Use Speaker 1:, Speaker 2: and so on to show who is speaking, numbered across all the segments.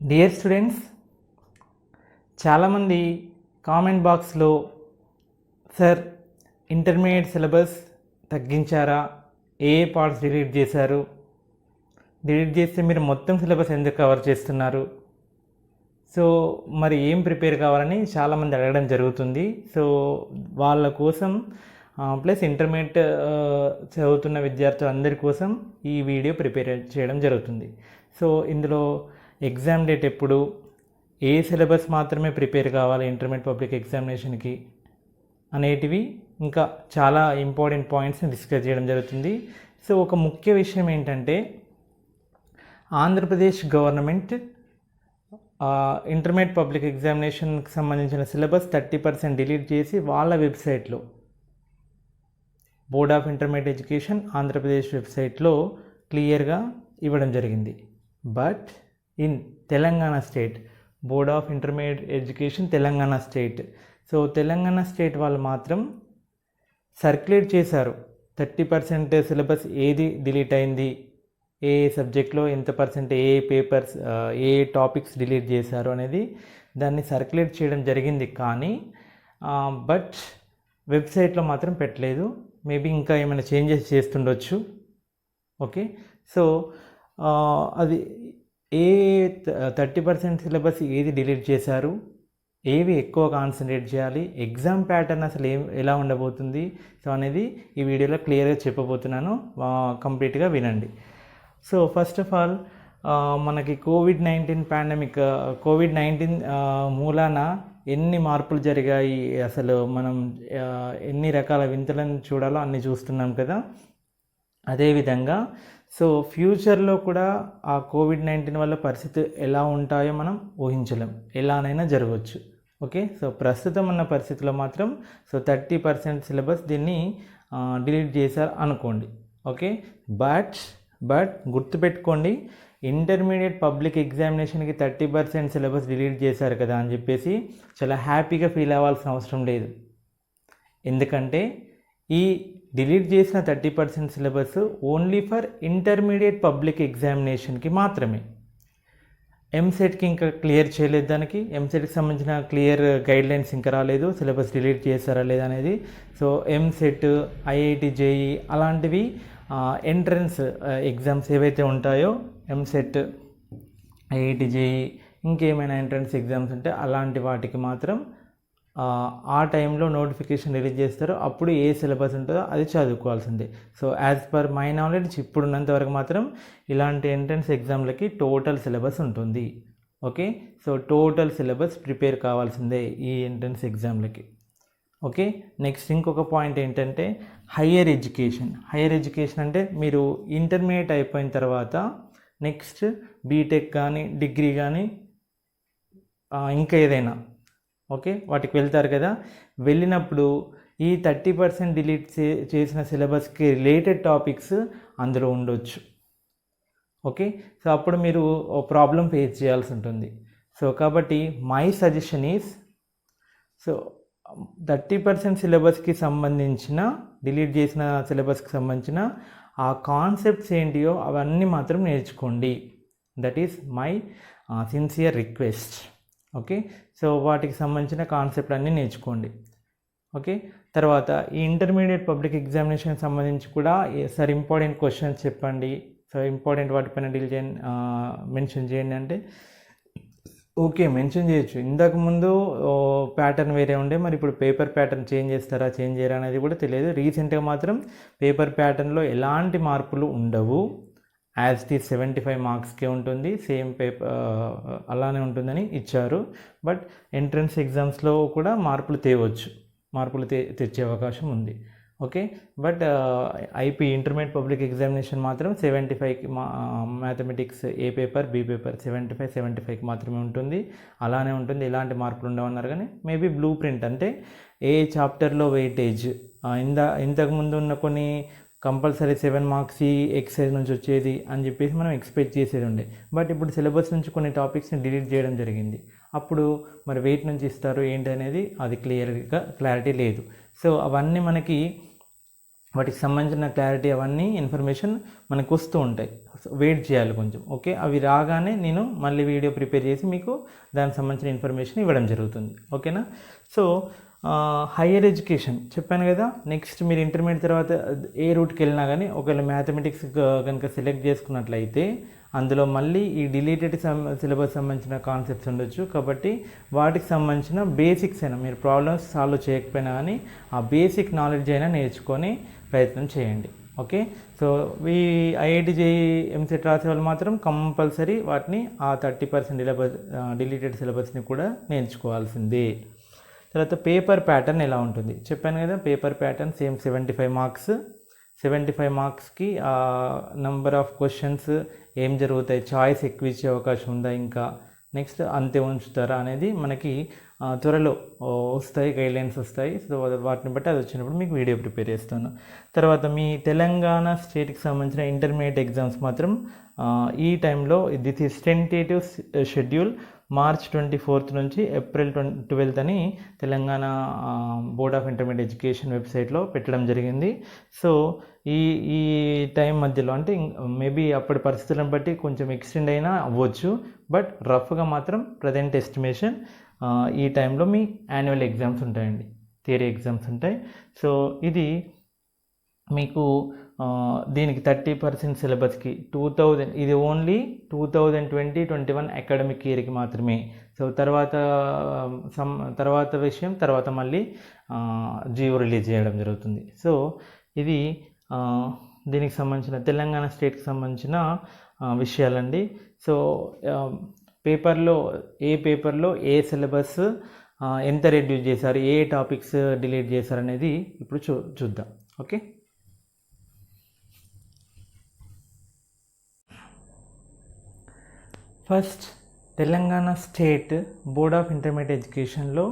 Speaker 1: Dear students, చాలామంది comment బాక్స్లో sir intermediate syllabus తగ్గించారా, ఏ parts delete చేశారు, డిలీట్ చేస్తే మీరు మొత్తం సిలబస్ ఎందుకు కవర్ చేస్తున్నారు, సో మరి ఏం ప్రిపేర్ కావాలని చాలామంది అడగడం జరుగుతుంది. సో వాళ్ళ కోసం ప్లస్ ఇంటర్మీడియట్ చదువుతున్న విద్యార్థులందరి కోసం ఈ వీడియో ప్రిపేర్ చేయడం జరుగుతుంది. సో ఇందులో ఎగ్జామ్ డేట్ ఎప్పుడు, ఏ సిలబస్ మాత్రమే ప్రిపేర్ కావాలి ఇంటర్మీడియట్ పబ్లిక్ ఎగ్జామినేషన్కి అనేటివి, ఇంకా చాలా ఇంపార్టెంట్ పాయింట్స్ని డిస్కస్ చేయడం జరుగుతుంది. సో ఒక ముఖ్య విషయం ఏంటంటే, ఆంధ్రప్రదేశ్ గవర్నమెంట్ ఇంటర్మీడియట్ పబ్లిక్ ఎగ్జామినేషన్కి సంబంధించిన సిలబస్ 30% డిలీట్ చేసి వాళ్ళ వెబ్సైట్లో, board of intermediate education Andhra Pradesh వెబ్సైట్లో క్లియర్గా ఇవ్వడం జరిగింది. But in Telangana state, board of intermediate education Telangana state, so Telangana state వాళ్ళు మాత్రం సర్క్యులేట్ చేశారు 30% సిలబస్ ఏది డిలీట్ అయింది, ఏ సబ్జెక్ట్లో ఎంత పర్సెంట్, ఏ పేపర్స్, ఏ టాపిక్స్ డిలీట్ చేశారు అనేది దాన్ని సర్క్యులేట్ చేయడం జరిగింది. కానీ బట్ వెబ్సైట్లో మాత్రం పెట్టలేదు. మేబీ ఇంకా ఏమైనా చేంజెస్ చేస్తుండొచ్చు. ఓకే, సో అది ఏ 30% సిలబస్ ఏది డిలీట్ చేశారు, ఏవి ఎక్కువ కాన్సన్ట్రేట్ చేయాలి, ఎగ్జామ్ ప్యాటర్న్ అసలు ఎలా ఉండబోతుంది, సో అనేది ఈ వీడియోలో క్లియర్గా చెప్పబోతున్నాను. కంప్లీట్గా వినండి. సో ఫస్ట్ ఆఫ్ ఆల్, మనకి కోవిడ్-19 పాండమిక్, కోవిడ్-19 మూలాన ఎన్ని మార్పులు జరిగాయి, అసలు మనం ఎన్ని రకాల వింతలను చూడాలో అన్ని చూస్తున్నాం కదా. అదేవిధంగా సో ఫ్యూచర్లో కూడా ఆ కోవిడ్-19 వల్ల పరిస్థితి ఎలా ఉంటాయో మనం ఊహించలేం, ఎలానైనా జరగవచ్చు. ఓకే, సో ప్రస్తుతం ఉన్న పరిస్థితిలో మాత్రం సో 30% సిలబస్ దీన్ని డిలీట్ చేశారు అనుకోండి. ఓకే, బట్ గుర్తుపెట్టుకోండి, ఇంటర్మీడియట్ పబ్లిక్ ఎగ్జామినేషన్కి 30% సిలబస్ డిలీట్ చేశారు కదా అని చెప్పేసి చాలా హ్యాపీగా ఫీల్ అవ్వాల్సిన అవసరం లేదు. ఎందుకంటే ఈ డిలీట్ చేసిన 30% syllabus only for intermediate public ఎగ్జామినేషన్కి మాత్రమే. ఎంసెట్కి ఇంకా క్లియర్ చేయలేదు, దానికి ఎంసెట్కి సంబంధించిన క్లియర్ గైడ్లైన్స్ ఇంకా రాలేదు, సిలబస్ డిలీట్ చేస్తారా లేదా అనేది. సో ఎంసెట్, ఐఐటి, జేఈ అలాంటివి ఎంట్రన్స్ ఎగ్జామ్స్ ఏవైతే ఉంటాయో, ఎంసెట్, ఐఐటి, జేఈ, ఇంకేమైనా ఎంట్రన్స్ ఎగ్జామ్స్ ఉంటే అలాంటి వాటికి మాత్రం ఆ టైంలో నోటిఫికేషన్ రిలీజ్ చేస్తారో అప్పుడు ఏ సిలబస్ ఉంటుందో అది చదువుకోవాల్సిందే. So as per my knowledge ఇప్పుడున్నంత వరకు మాత్రం ఇలాంటి ఎంట్రన్స్ ఎగ్జామ్లకి టోటల్ సిలబస్ ఉంటుంది. Okay, so total syllabus prepare కావాల్సిందే ఈ ఎంట్రన్స్ ఎగ్జామ్లకి. ఓకే, నెక్స్ట్ ఇంకొక పాయింట్ ఏంటంటే హయ్యర్ ఎడ్యుకేషన్ అంటే మీరు ఇంటర్మీడియట్ అయిపోయిన తర్వాత నెక్స్ట్ బీటెక్ కానీ డిగ్రీ కానీ ఇంకా ఏదైనా ఓకే వాటికి వెళ్తారు కదా. వెళ్ళినప్పుడు ఈ 30% డిలీట్ చేసిన సిలబస్కి రిలేటెడ్ టాపిక్స్ అందులో ఉండొచ్చు. ఓకే, సో అప్పుడు మీరు ప్రాబ్లం ఫేస్ చేయాల్సి ఉంటుంది. సో కాబట్టి మై సజెషన్ ఈజ్, సో 30% సిలబస్కి సంబంధించిన, డిలీట్ చేసిన సిలబస్కి సంబంధించిన ఆ కాన్సెప్ట్స్ ఏంటియో అవన్నీ మాత్రం నేర్చుకోండి. That is my sincere request. Okay, so వాటికి సంబంధించిన కాన్సెప్ట్ అన్నీ నేర్చుకోండి. ఓకే, తర్వాత ఈ ఇంటర్మీడియట్ పబ్లిక్ ఎగ్జామినేషన్కి సంబంధించి కూడా సార్ ఇంపార్టెంట్ క్వశ్చన్స్ చెప్పండి, సో ఇంపార్టెంట్ వాటిపైన డీల్ చేయండి, మెన్షన్ చేయండి అంటే ఓకే మెన్షన్ చేయొచ్చు. ఇంతకుముందు ప్యాటర్న్ వేరే ఉండే, మరి ఇప్పుడు పేపర్ ప్యాటర్న్ చేంజ్ చేస్తారా చేంజ్ చేయరా అనేది కూడా తెలియదు. రీసెంట్గా మాత్రం పేపర్ ప్యాటర్న్లో ఎలాంటి మార్పులు ఉండవు, యాజ్ ది 75 మార్క్స్కే ఉంటుంది, సేమ్ పేపర్ అలానే ఉంటుందని ఇచ్చారు. బట్ ఎంట్రన్స్ ఎగ్జామ్స్లో కూడా మార్పులు తెచ్చే అవకాశం ఉంది. Okay, but IP intermediate public examination మాత్రం 75కి మ్యాథమెటిక్స్ ఏ పేపర్, బి పేపర్ 75కి మాత్రమే ఉంటుంది, అలానే ఉంటుంది, ఎలాంటి మార్పులు ఉండవన్నారు. కానీ మేబీ బ్లూ ప్రింట్ అంటే ఏ చాప్టర్లో వెయిటేజ్, ఇంతకుముందు ఉన్న కొన్ని కంపల్సరీ 7 మార్క్స్ ఈ ఎక్సైజ్ నుంచి వచ్చేది అని చెప్పేసి మనం ఎక్స్పెక్ట్ చేసేది ఉండే. బట్ ఇప్పుడు సిలబస్ నుంచి కొన్ని టాపిక్స్ని డిలీట్ చేయడం జరిగింది. అప్పుడు మరి వెయిట్ నుంచి ఇస్తారు ఏంటి అనేది అది క్లారిటీ లేదు. సో అవన్నీ మనకి వాటికి సంబంధించిన క్లారిటీ అవన్నీ ఇన్ఫర్మేషన్ మనకు వస్తూ ఉంటాయి. వెయిట్ చేయాలి కొంచెం. ఓకే, అవి రాగానే నేను మళ్ళీ వీడియో ప్రిపేర్ చేసి మీకు దానికి సంబంధించిన ఇన్ఫర్మేషన్ ఇవ్వడం జరుగుతుంది. ఓకేనా. సో హయ్యర్ ఎడ్యుకేషన్ చెప్పాను కదా. నెక్స్ట్ మీరు ఇంటర్మీడియట్ తర్వాత ఏ రూట్కి వెళ్ళినా కానీ ఒకవేళ మ్యాథమెటిక్స్ కనుక సెలెక్ట్ చేసుకున్నట్లయితే అందులో మళ్ళీ ఈ డిలీటెడ్ సిలబస్ సంబంధించిన కాన్సెప్ట్స్ ఉండొచ్చు. కాబట్టి వాటికి సంబంధించిన బేసిక్స్ అయినా మీరు ప్రాబ్లమ్స్ సాల్వ్ చేయకపోయినా కానీ ఆ బేసిక్ నాలెడ్జ్ అయినా నేర్చుకొని ప్రయత్నం చేయండి. ఓకే, సో ఈ ఐఐటి జేఈ ఎంసెట్ రాసే వాళ్ళు మాత్రం కంపల్సరీ వాటిని ఆ 30% డిలీటెడ్ సిలబస్ని కూడా నేర్చుకోవాల్సిందే. తర్వాత పేపర్ ప్యాటర్న్ ఎలా ఉంటుంది చెప్పాను కదా. Paper pattern same 75 marks. 75 మార్క్స్కి నంబర్ ఆఫ్ క్వశ్చన్స్ ఏం జరుగుతాయి, చాయిస్ ఎక్కువ ఇచ్చే అవకాశం ఉందా, ఇంకా నెక్స్ట్ అంతే ఉంచుతారా అనేది మనకి త్వరలో వస్తాయి, గైడ్లైన్స్ వస్తాయి. సో వాటిని బట్టి అది వచ్చినప్పుడు మీకు వీడియో ప్రిపేర్ చేస్తాను. తర్వాత మీ తెలంగాణ స్టేట్కి సంబంధించిన ఇంటర్మీడియట్ ఎగ్జామ్స్ మాత్రం ఈ టైంలో this is tentative schedule March 24 నుంచి ఏప్రిల్ 12 అని Telangana board of intermediate education వెబ్సైట్లో పెట్టడం జరిగింది. సో ఈ టైం మధ్యలో అంటే మేబీ అప్పటి పరిస్థితులను బట్టి కొంచెం ఎక్స్టెండ్ అయినా అవ్వచ్చు, బట్ రఫ్గా మాత్రం ప్రజెంట్ ఎస్టిమేషన్ ఈ టైంలో మీ యాన్యువల్ ఎగ్జామ్స్ ఉంటాయండి, థియరీ ఎగ్జామ్స్ ఉంటాయి. సో ఇది మీకు దీనికి 30% సిలబస్కి 2000, ఇది ఓన్లీ 2020-21 అకాడమిక్ ఇయర్కి మాత్రమే. సో తర్వాత విషయం తర్వాత మళ్ళీ జియో రిలీజ్ చేయడం జరుగుతుంది. సో ఇది దీనికి సంబంధించిన తెలంగాణ స్టేట్కి సంబంధించిన విషయాలండి. సో పేపర్లో ఏ సిలబస్ ఎంత రెడ్యూస్ చేశారు, ఏ టాపిక్స్ డిలీట్ చేశారు అనేది ఇప్పుడు చూద్దాం. Okay, first Telangana state board of intermediate ఎడ్యుకేషన్లో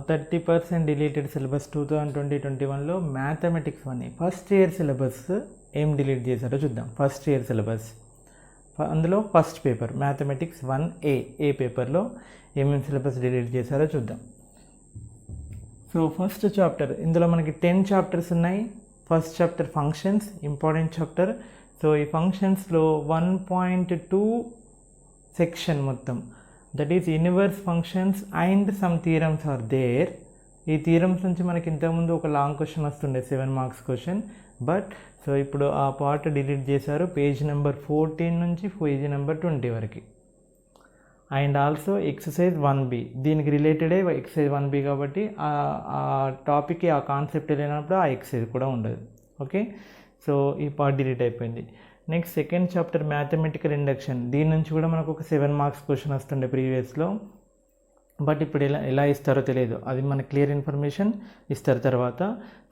Speaker 1: 30% డిలీటెడ్ సిలబస్ 2020-21లో మ్యాథమెటిక్స్ 1 ఫస్ట్ ఇయర్ సిలబస్ ఏం డిలీట్ చేశారో చూద్దాం. ఫస్ట్ ఇయర్ సిలబస్ అందులో ఫస్ట్ పేపర్ మ్యాథమెటిక్స్ 1A ఏ పేపర్లో ఏమేమి సిలబస్ డిలీట్ చేశారో చూద్దాం. సో ఫస్ట్ చాప్టర్, ఇందులో మనకి 10 చాప్టర్స్ ఉన్నాయి. First chapter functions, important chapter. So ఈ ఫంక్షన్స్లో 1.2 సెక్షన్ మొత్తం, that is universe functions and some theorems are there. ఈ థియరమ్స్ నుంచి మనకి ఇంతకుముందు ఒక లాంగ్ క్వశ్చన్ వస్తుండే 7 మార్క్స్ క్వశ్చన్, బట్ సో ఇప్పుడు ఆ పార్ట్ డిలీట్ చేశారు. పేజ్ నెంబర్ 14 నుంచి పేజ్ నెంబర్ 20 వరకు. అండ్ ఆల్సో ఎక్సర్సైజ్ 1B, దీనికి రిలేటెడే ఎక్సర్సైజ్ 1B కాబట్టి ఆ టాపిక్కి ఆ కాన్సెప్ట్ లేనప్పుడు ఆ ఎక్సర్సైజ్ కూడా ఉండదు. ఓకే, సో ఈ పార్ట్ డిలీట్ అయిపోయింది. Next second chapter mathematical induction, దీని నుంచి కూడా మనకు ఒక 7 మార్క్స్ క్వశ్చన్ వస్తుండే ప్రీవియస్లో, బట్ ఇప్పుడు ఎలా ఇస్తారో తెలియదు, అది మన క్లియర్ ఇన్ఫర్మేషన్ ఇస్తారు తర్వాత.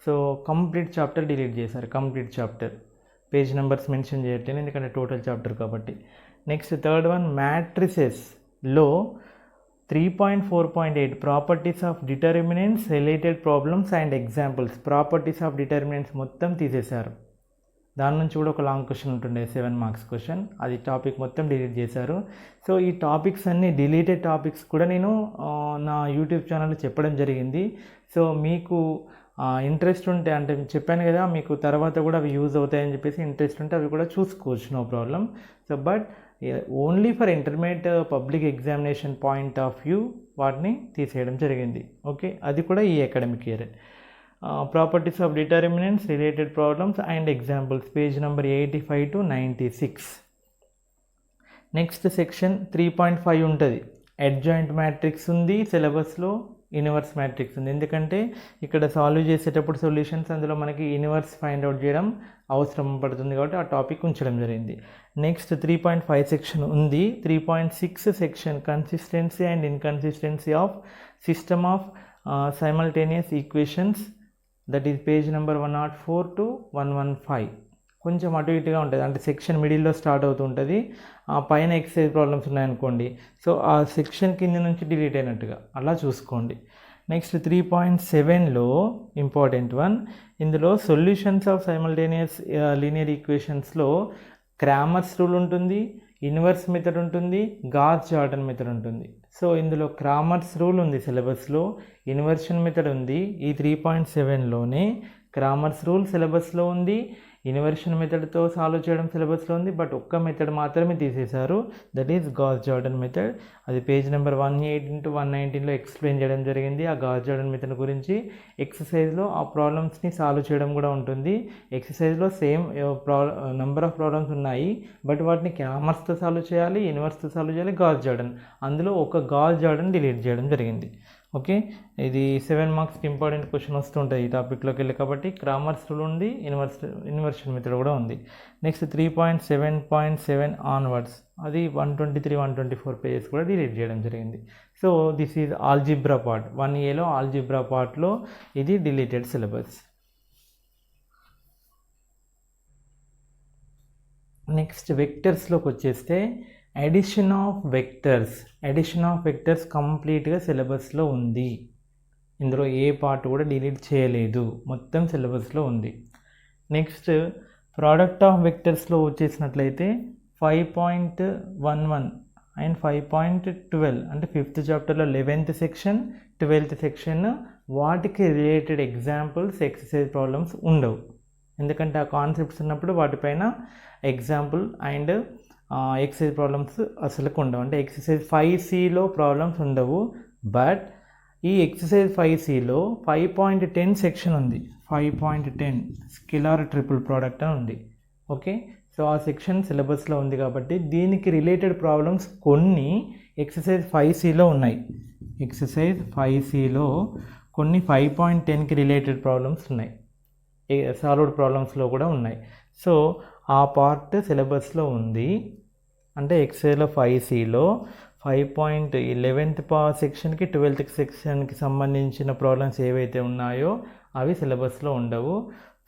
Speaker 1: సో కంప్లీట్ చాప్టర్ డిలీట్ చేశారు. Complete chapter page numbers mention చేయట్లేదు ఎందుకంటే టోటల్ చాప్టర్ కాబట్టి. నెక్స్ట్ థర్డ్ వన్ మ్యాట్రిసెస్లో 3.4.8 properties of determinants, related problems and examples. Properties of determinants మొత్తం తీసేశారు. దాని నుంచి కూడా ఒక లాంగ్ క్వశ్చన్ ఉంటుండే 7 మార్క్స్ క్వశ్చన్, అది టాపిక్ మొత్తం డిలీట్ చేశారు. సో ఈ టాపిక్స్ అన్నీ డిలీటెడ్ టాపిక్స్ కూడా నేను నా యూట్యూబ్ ఛానల్లో చెప్పడం జరిగింది. సో మీకు ఇంట్రెస్ట్ ఉంటే, అంటే చెప్పాను కదా మీకు తర్వాత కూడా అవి యూజ్ అవుతాయని చెప్పేసి ఇంట్రెస్ట్ ఉంటే అవి కూడా చూసుకోవచ్చు, no problem. So but only for intermediate public examination point of view వాటిని తీసేయడం జరిగింది. ఓకే, అది కూడా ఈ academic year. Properties of determinants, related problems and examples page number 85 to 96. Next section 3.5 ఉంటుంది. అడ్జాయింట్ మ్యాట్రిక్స్ ఉంది సిలబస్లో, యూనివర్స్ మ్యాట్రిక్స్ ఉంది. ఎందుకంటే ఇక్కడ సాల్వ్ చేసేటప్పుడు సొల్యూషన్స్ అందులో మనకి యూనివర్స్ ఫైండ్ అవుట్ చేయడం అవసరం పడుతుంది కాబట్టి ఆ టాపిక్ ఉంచడం జరిగింది. నెక్స్ట్ 3.5 సెక్షన్ ఉంది. 3.6 section consistency and inconsistency of system of simultaneous equations, that is page number 104 to 115. కొంచెం అటు ఇటుగా ఉంటుంది, అంటే సెక్షన్ మిడిల్లో స్టార్ట్ అవుతుంటుంది. పైన ఎక్సర్సైజ్ ప్రాబ్లమ్స్ ఉన్నాయనుకోండి, సో ఆ సెక్షన్ కింద నుంచి డిలీట్ అయినట్టుగా అలా చూసుకోండి. నెక్స్ట్ 3.7లో ఇంపార్టెంట్ వన్, ఇందులో సొల్యూషన్స్ ఆఫ్ సైమల్టేనియస్ లీనియర్ ఈక్వేషన్స్లో క్రామర్స్ రూల్ ఉంటుంది, ఇన్వర్స్ మెథడ్ ఉంటుంది, గాస్ జార్డన్ మెథడ్ ఉంటుంది. సో ఇందులో క్రామర్స్ రూల్ ఉంది సిలబస్లో, ఇన్వర్షన్ మెథడ్ ఉంది. ఈ 3.7లోనే క్రామర్స్ రూల్ సిలబస్లో ఉంది, ఇన్వర్షన్ మెథడ్తో సాల్వ్ చేయడం సిలబస్లో ఉంది, బట్ ఒక్క మెథడ్ మాత్రమే తీసేశారు, that is Gauss Jordan method. అది పేజ్ నెంబర్ 118-119లో ఎక్స్ప్లెయిన్ చేయడం జరిగింది. ఆ గాస్ జార్డన్ మెథడ్ గురించి ఎక్సర్సైజ్లో ఆ ప్రాబ్లమ్స్ని సాల్వ్ చేయడం కూడా ఉంటుంది. ఎక్సర్సైజ్లో సేమ్ నెంబర్ ఆఫ్ ప్రాబ్లమ్స్ ఉన్నాయి, బట్ వాటిని క్రామర్స్తో సాల్వ్ చేయాలి, ఇన్వర్స్తో సాల్వ్ చేయాలి, గాస్ జార్డన్. అందులో ఒక గాస్ జార్డన్ డిలీట్ చేయడం జరిగింది. ఓకే, ఇది 7 మార్క్స్కి ఇంపార్టెంట్ క్వశ్చన్ వస్తుంటాయి ఈ టాపిక్లోకి వెళ్ళి. కాబట్టి క్రామర్స్ రూల్ ఉంది, ఇన్వర్షన్ మెథడ్ కూడా ఉంది. నెక్స్ట్ 3.7.7 ఆన్వర్డ్స్, అది 123-124 పేజెస్ కూడా డిలీట్ చేయడం జరిగింది. So this is algebra part, 1Aలో ఆల్జిబ్రా పార్ట్లో ఇది డిలీటెడ్ సిలబస్. నెక్స్ట్ వెక్టర్స్లోకి వచ్చేస్తే ఎడిషన్ ఆఫ్ వెక్టర్స్ కంప్లీట్గా సిలబస్లో ఉంది. ఇందులో ఏ పార్ట్ కూడా డిలీట్ చేయలేదు, మొత్తం సిలబస్లో ఉంది. నెక్స్ట్ ప్రోడక్ట్ ఆఫ్ వెక్టర్స్లో వచ్చేసినట్లయితే 5.11 అండ్ 5.12 అంటే 5th చాప్టర్లో 11th సెక్షన్ 12th సెక్షన్ వాటికి రిలేటెడ్ ఎగ్జాంపుల్స్ ఎక్సర్సైజ్ ప్రాబ్లమ్స్ ఉండవు, ఎందుకంటే ఆ కాన్సెప్ట్స్ ఉన్నప్పుడు వాటిపైన ఎగ్జాంపుల్ అండ్ ఎక్సర్సైజ్ ప్రాబ్లమ్స్ అసలుకు ఉండవు. అంటే ఎక్సర్సైజ్ 5Cలో ప్రాబ్లమ్స్ ఉండవు, బట్ ఈ ఎక్సర్సైజ్ 5Cలో 5.10 సెక్షన్ ఉంది. 5.10 స్కేలార్ ట్రిపుల్ ప్రోడక్ట్ అని ఉంది. ఓకే, సో ఆ సెక్షన్ సిలబస్లో ఉంది కాబట్టి దీనికి రిలేటెడ్ ప్రాబ్లమ్స్ కొన్ని ఎక్సర్సైజ్ 5Cలో ఉన్నాయి. ఎక్సర్సైజ్ 5Cలో కొన్ని 5.10కి రిలేటెడ్ ప్రాబ్లమ్స్ ఉన్నాయి, సాల్వ్డ్ ప్రాబ్లమ్స్లో కూడా ఉన్నాయి. సో ఆ పార్ట్ సిలబస్లో ఉంది. అంటే ఎక్సైజ్లో 5Cలో 5.11th సెక్షన్కి 12th సెక్షన్కి సంబంధించిన ప్రాబ్లమ్స్ ఏవైతే ఉన్నాయో అవి సిలబస్లో ఉండవు.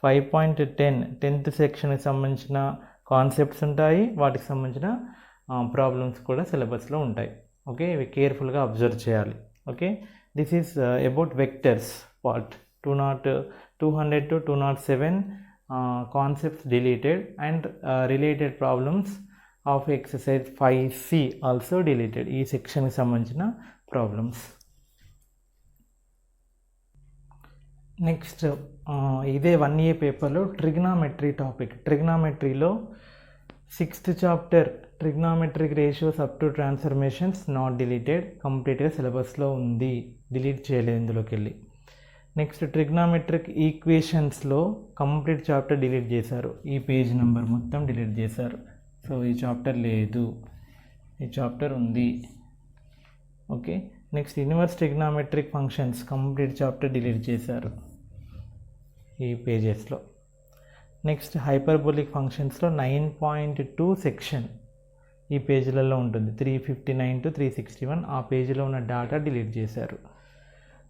Speaker 1: 5.10 10th సెక్షన్కి సంబంధించిన కాన్సెప్ట్స్ ఉంటాయి, వాటికి సంబంధించిన ప్రాబ్లమ్స్ కూడా సిలబస్లో ఉంటాయి. ఓకే, ఇవి కేర్ఫుల్గా అబ్జర్వ్ చేయాలి. Okay, this is about vectors part 200 to 207 concepts deleted and related problems of exercise 5C also deleted. ఈ సెక్షన్కి సంబంధించిన ప్రాబ్లమ్స్. నెక్స్ట్ ఇదే 1A పేపర్లో ట్రిగ్నామెట్రీ టాపిక్. ట్రిగ్నామెట్రీలో 6th chapter trigonometric ratios up to transformations not deleted, కంప్లీట్గా సిలబస్లో ఉంది, delete చేయలేదు ఇందులోకి వెళ్ళి. నెక్స్ట్ ట్రిగ్నామెట్రిక్ ఈక్వేషన్స్లో కంప్లీట్ చాప్టర్ డిలీట్ చేశారు, ఈ పేజ్ నెంబర్ మొత్తం డిలీట్ చేశారు. సో ఈ చాప్టర్ లేదు, ఈ చాప్టర్ ఉంది. Okay, next inverse trigonometric functions complete chapter delete చేశారు ఈ పేజెస్లో. నెక్స్ట్ హైపర్బోలిక్ ఫంక్షన్స్లో 9.2 సెక్షన్ ఈ పేజీలలో ఉంటుంది, 359 to 361 ఆ పేజీలో ఉన్న డాటా డిలీట్ చేశారు.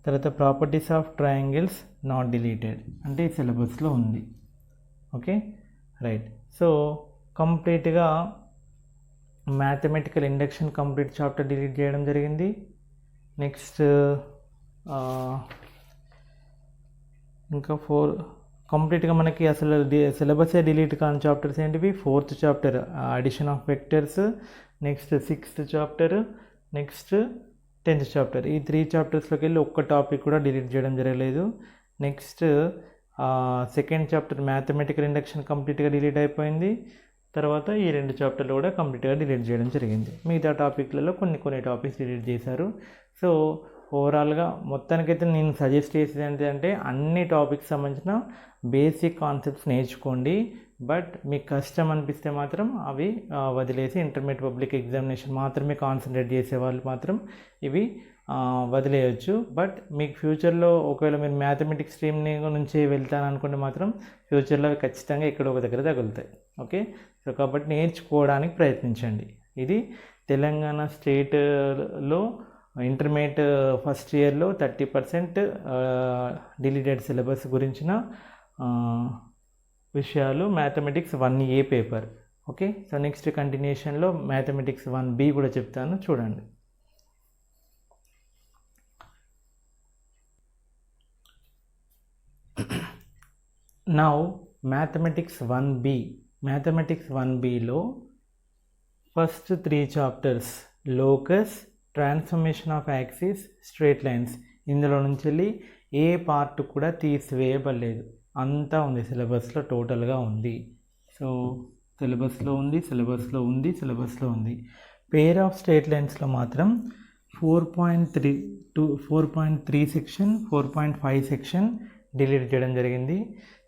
Speaker 1: తర్వాత properties of triangles not deleted, అంటే ఈ సిలబస్లో ఉంది. Okay, right. సో కంప్లీట్గా mathematical induction complete chapter delete చేయడం జరిగింది. నెక్స్ట్ ఇంకా 4 కంప్లీట్గా మనకి అసలు సిలబసే డిలీట్ కాని చాప్టర్స్ ఏంటివి? 4th chapter addition of vectors, next 6th chapter, next 10th chapter. ఈ 3 చాప్టర్స్లోకి వెళ్ళి ఒక్క టాపిక్ కూడా డిలీట్ చేయడం జరగలేదు. Next 2nd chapter mathematical induction కంప్లీట్గా డిలీట్ అయిపోయింది. తర్వాత ఈ 2 చాప్టర్లు కూడా కంప్లీట్గా డిలీట్ చేయడం జరిగింది. మిగతా టాపిక్లలో కొన్ని టాపిక్స్ డిలీట్ చేశారు. సో ఓవరాల్గా మొత్తానికైతే నేను సజెస్ట్ చేసేది ఏంటంటే అన్ని టాపిక్స్ సంబంధించిన బేసిక్ కాన్సెప్ట్స్ నేర్చుకోండి, బట్ మీకు కష్టం అనిపిస్తే మాత్రం అవి వదిలేసి ఇంటర్మీడియట్ పబ్లిక్ ఎగ్జామినేషన్ మాత్రమే కాన్సన్ట్రేట్ చేసే వాళ్ళు మాత్రం ఇవి వదిలేయచ్చు. బట్ మీకు ఫ్యూచర్లో ఒకవేళ మీరు మ్యాథమెటిక్స్ స్ట్రీమ్ నుంచి వెళ్తాననుకుంటే మాత్రం ఫ్యూచర్లో అవి ఖచ్చితంగా ఎక్కడో ఒక దగ్గర తగులుతాయి. ఓకే, సో కాబట్టి నేర్చుకోవడానికి ప్రయత్నించండి. ఇది తెలంగాణ స్టేట్లో ఇంటర్మీడియట్ ఫస్ట్ ఇయర్లో 30% డిలీటెడ్ సిలబస్ గురించిన విషయాలు మ్యాథమెటిక్స్ 1A పేపర్. ఓకే, సో నెక్స్ట్ కంటిన్యూషన్లో మ్యాథమెటిక్స్ 1B కూడా చెప్తాను, చూడండి. నౌ మ్యాథమెటిక్స్ 1Bలో first 3 chapters locus, transformation of axis, straight lines. ఇందులో నుంచి వెళ్ళి ఏ పార్ట్ కూడా తీసివేయబడలేదు. అంతా ఉంది సిలబస్లో, టోటల్గా ఉంది. సో సిలబస్లో ఉంది. పేర్ ఆఫ్ స్ట్రెయిట్ లైన్స్లో మాత్రం 4.3 సెక్షన్, 4.5 సెక్షన్ డిలీట్ చేయడం జరిగింది.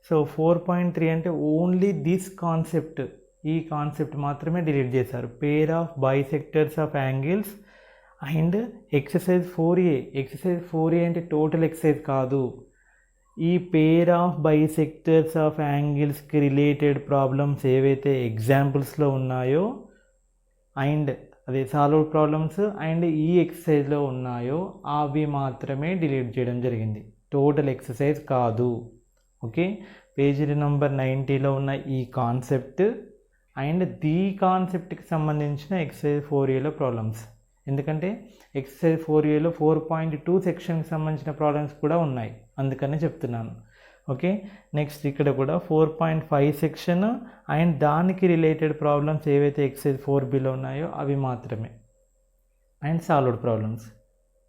Speaker 1: సో 4.3 అంటే ఓన్లీ దిస్ కాన్సెప్ట్, ఈ కాన్సెప్ట్ మాత్రమే డిలీట్ చేశారు. Pair of bisectors of angles and exercise 4A. Exercise 4A అంటే టోటల్ ఎక్సర్సైజ్ కాదు. ఈ పేర్ ఆఫ్ బైసెక్టర్స్ ఆఫ్ యాంగిల్స్కి రిలేటెడ్ ప్రాబ్లమ్స్ ఏవైతే ఎగ్జాంపుల్స్లో ఉన్నాయో అండ్ అదే సాల్వ్ ప్రాబ్లమ్స్ అండ్ ఈ ఎక్సర్సైజ్లో ఉన్నాయో అవి మాత్రమే డిలీట్ చేయడం జరిగింది, టోటల్ ఎక్సర్సైజ్ కాదు. ఓకే, పేజీ నెంబర్ 90లో ఉన్న ఈ కాన్సెప్ట్ అండ్ ది కాన్సెప్ట్కి సంబంధించిన ఎక్సర్సైజ్ 4Aలో ప్రాబ్లమ్స్. ఎందుకంటే ఎక్సర్సైజ్ 4Aలో 4.2 సెక్షన్కి సంబంధించిన ప్రాబ్లమ్స్ కూడా ఉన్నాయి, అందుకని చెప్తున్నాను. ఓకే, నెక్స్ట్ ఇక్కడ కూడా 4.5 సెక్షన్ అండ్ దానికి రిలేటెడ్ ప్రాబ్లమ్స్ ఏవైతే ఎక్సర్సైజ్ 4Bలో ఉన్నాయో అవి మాత్రమే, అండ్ సాల్వ్డ్ ప్రాబ్లమ్స్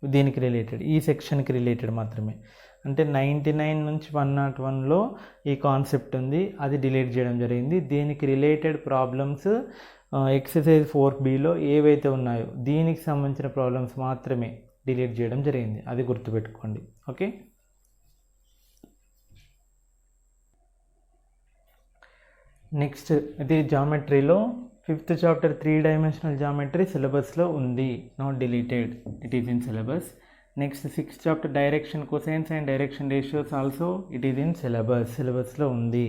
Speaker 1: దీనికి రిలేటెడ్, ఈ సెక్షన్కి రిలేటెడ్ మాత్రమే. అంటే 99 నుంచి 101లో ఈ కాన్సెప్ట్ ఉంది, అది డిలీట్ చేయడం జరిగింది. దీనికి రిలేటెడ్ ప్రాబ్లమ్స్ ఎక్సర్సైజ్ 4Bలో ఏవైతే ఉన్నాయో దీనికి సంబంధించిన ప్రాబ్లమ్స్ మాత్రమే డిలీట్ చేయడం జరిగింది, అది గుర్తుపెట్టుకోండి. ఓకే, నెక్స్ట్ ఇది జామెట్రీలో 5th చాప్టర్ 3 డైమెన్షనల్ జామెట్రీ సిలబస్లో ఉంది, not deleted, it is in syllabus. Next 6th chapter direction cosines and direction ratios also it is in సిలబస్లో ఉంది.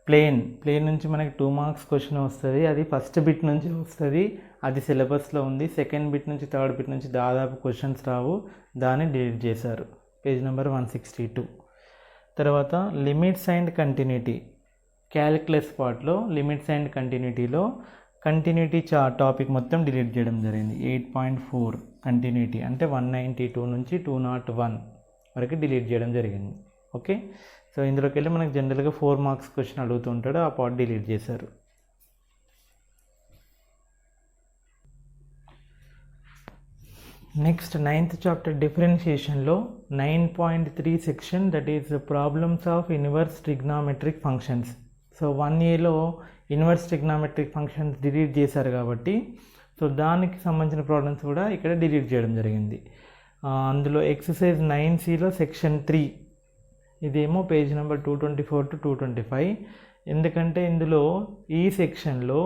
Speaker 1: ప్లేన్ నుంచి మనకి 2 మార్క్స్ క్వశ్చన్ వస్తుంది, అది ఫస్ట్ బిట్ నుంచి వస్తుంది, అది సిలబస్లో ఉంది. సెకండ్ బిట్ నుంచి థర్డ్ బిట్ నుంచి దాదాపు క్వశ్చన్స్ రావు, దాన్ని డిలీట్ చేశారు, పేజ్ నెంబర్ 162. తర్వాత లిమిట్స్ అండ్ కంటిన్యూటీ, క్యాలిక్యులస్ పార్ట్లో లిమిట్స్ అండ్ కంటిన్యూటీలో కంటిన్యూటీ టాపిక్ మొత్తం డిలీట్ చేయడం జరిగింది. 8.4 కంటిన్యూటీ అంటే 192 నుంచి 201 వరకు డిలీట్ చేయడం జరిగింది. ఓకే, సో ఇందులోకి వెళ్ళి మనకు జనరల్గా 4 మార్క్స్ క్వశ్చన్ అడుగుతుంటాడు, ఆ పార్ట్ డిలీట్ చేశారు. నెక్స్ట్ 9th చాప్టర్ డిఫరెన్షియేషన్లో 9.3 section, that is problems of inverse trigonometric functions. So 1Aలో ఇన్వర్స్ ట్రిగ్నామెట్రిక్ ఫంక్షన్స్ డిలీట్ చేశారు కాబట్టి సో దానికి సంబంధించిన ప్రాబ్లమ్స్ కూడా ఇక్కడ డిలీట్ చేయడం జరిగింది. అందులో ఎక్సర్సైజ్ 9Cలో సెక్షన్ 3, ఇదేమో పేజ్ నెంబర్ 224 to 225. ఎందుకంటే ఇందులో ఈ సెక్షన్లో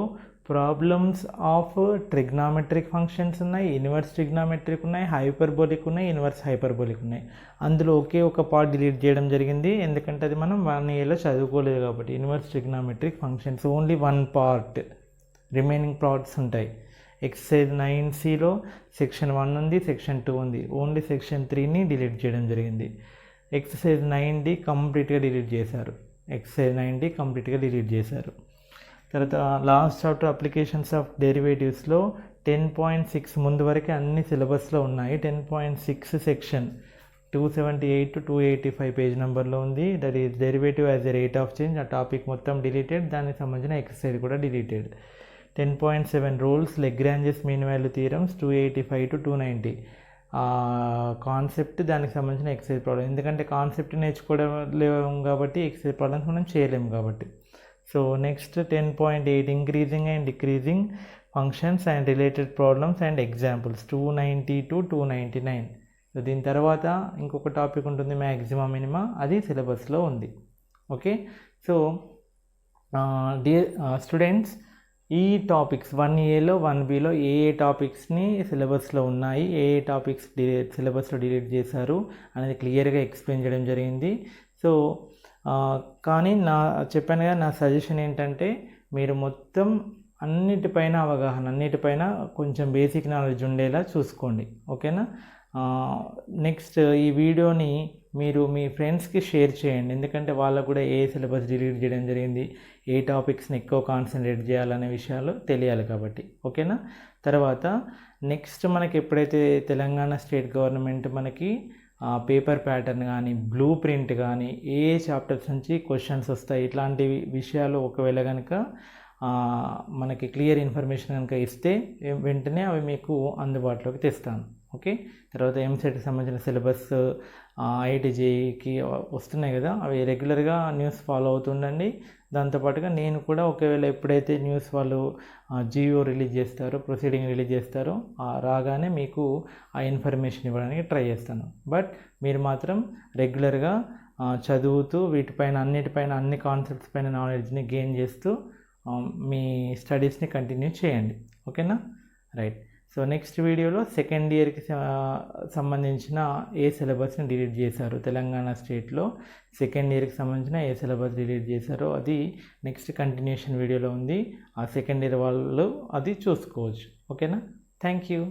Speaker 1: ప్రాబ్లమ్స్ ఆఫ్ ట్రిగ్నామెట్రిక్ ఫంక్షన్స్ ఉన్నాయి, ఇన్వర్స్ ట్రిగ్నామెట్రిక్ ఉన్నాయి, హైపర్బోలిక్ ఉన్నాయి, ఇన్వర్స్ హైపర్బోలిక్ ఉన్నాయి. అందులో ఒకే ఒక పార్ట్ డిలీట్ చేయడం జరిగింది, ఎందుకంటే అది మనం 1Aలో చదువుకోలేదు కాబట్టి. Inverse trigonometric functions only 1 part, remaining parts ఉంటాయి. ఎక్సర్సైజ్ 9Cలో సెక్షన్ 1 ఉంది, సెక్షన్ 2 ఉంది, ఓన్లీ సెక్షన్ 3ని డిలీట్ చేయడం జరిగింది. ఎక్సర్సైజ్ 9D కంప్లీట్గా డిలీట్ చేశారు, తర్వాత లాస్ట్ చాప్టర్ అప్లికేషన్స్ ఆఫ్ డెరివేటివ్స్లో 10.6 ముందు వరకు అన్ని సిలబస్లో ఉన్నాయి. 10.6 సెక్షన్ 278 to 285 పేజ్ నెంబర్లో ఉంది, that is derivative as a rate of change. ఆ టాపిక్ మొత్తం డిలీటెడ్, దానికి సంబంధించిన ఎక్సర్సైజ్ కూడా deleted. 10.7 rules Lagrange's mean value theorems 285 to 290 concept, దానికి సంబంధించిన ఎక్సర్సైజ్ ప్రాబ్లమ్. ఎందుకంటే కాన్సెప్ట్ నేర్చుకోవడం లేవు కాబట్టి ఎక్సర్సైజ్ ప్రాబ్లమ్స్ మనం చేయలేము కాబట్టి. So next 10.8 increasing and decreasing functions and related problems and examples 290 to 299. So దీని తర్వాత ఇంకొక టాపిక్ ఉంటుంది మ్యాక్సిమం మినిమా, అది సిలబస్లో ఉంది. ఓకే, సో డియర్ స్టూడెంట్స్, ఈ టాపిక్స్ 1Aలో 1Bలో ఏ టాపిక్స్ని సిలబస్లో ఉన్నాయి, ఏ టాపిక్స్ సిలబస్లో డిలీట్ చేశారు అనేది క్లియర్గా ఎక్స్ప్లెయిన్ చేయడం జరిగింది. సో కానీ చెప్పాను కదా, నా సజెషన్ ఏంటంటే మీరు మొత్తం అన్నిటిపైన అవగాహన, అన్నిటిపైన కొంచెం బేసిక్ నాలెడ్జ్ ఉండేలా చూసుకోండి. ఓకేనా? నెక్స్ట్ ఈ వీడియోని మీరు మీ ఫ్రెండ్స్కి షేర్ చేయండి, ఎందుకంటే వాళ్ళకు కూడా ఏ సిలబస్ డిలీట్ చేయడం జరిగింది, ఏ టాపిక్స్ని ఎక్కువ కాన్సన్ట్రేట్ చేయాలనే విషయాలు తెలియాలి కాబట్టి. ఓకేనా? తర్వాత నెక్స్ట్ మనకి ఎప్పుడైతే తెలంగాణ స్టేట్ గవర్నమెంట్ మనకి పేపర్ ప్యాటర్న్ కానీ బ్లూ ప్రింట్ కానీ ఏ చాప్టర్స్ నుంచి క్వశ్చన్స్ వస్తాయి, ఇట్లాంటి విషయాలు ఒకవేళ కనుక మనకి క్లియర్ ఇన్ఫర్మేషన్ కనుక ఇస్తే వెంటనే అవి మీకు అందుబాటులోకి తెస్తాను. ఓకే, తర్వాత ఎంసెట్కి సంబంధించిన సిలబస్, ఐఐటి జేఈకి వస్తున్నాయి కదా, అవి రెగ్యులర్గా న్యూస్ ఫాలో అవుతుండండి. దాంతోపాటుగా నేను కూడా ఒకవేళ ఎప్పుడైతే న్యూస్ వాళ్ళు జియో రిలీజ్ చేస్తారో, ప్రొసీడింగ్ రిలీజ్ చేస్తారో రాగానే మీకు ఆ ఇన్ఫర్మేషన్ ఇవ్వడానికి ట్రై చేస్తాను. బట్ మీరు మాత్రం రెగ్యులర్గా చదువుతూ వీటిపైన అన్నిటిపైన అన్ని కాన్సెప్ట్స్ పైన నాలెడ్జ్ని గెయిన్ చేస్తూ మీ స్టడీస్ని కంటిన్యూ చేయండి. ఓకేనా, రైట్. సో నెక్స్ట్ వీడియోలో సెకండ్ ఇయర్కి సంబంధించిన ఏ సిలబస్ని డిలీట్ చేశారు, తెలంగాణ స్టేట్లో సెకండ్ ఇయర్కి సంబంధించిన ఏ సిలబస్ డిలీట్ చేశారో అది నెక్స్ట్ కంటిన్యూషన్ వీడియోలో ఉంది. ఆ సెకండ్ ఇయర్ వాళ్ళు అది చూసుకోవచ్చు. ఓకేనా, థ్యాంక్ యూ.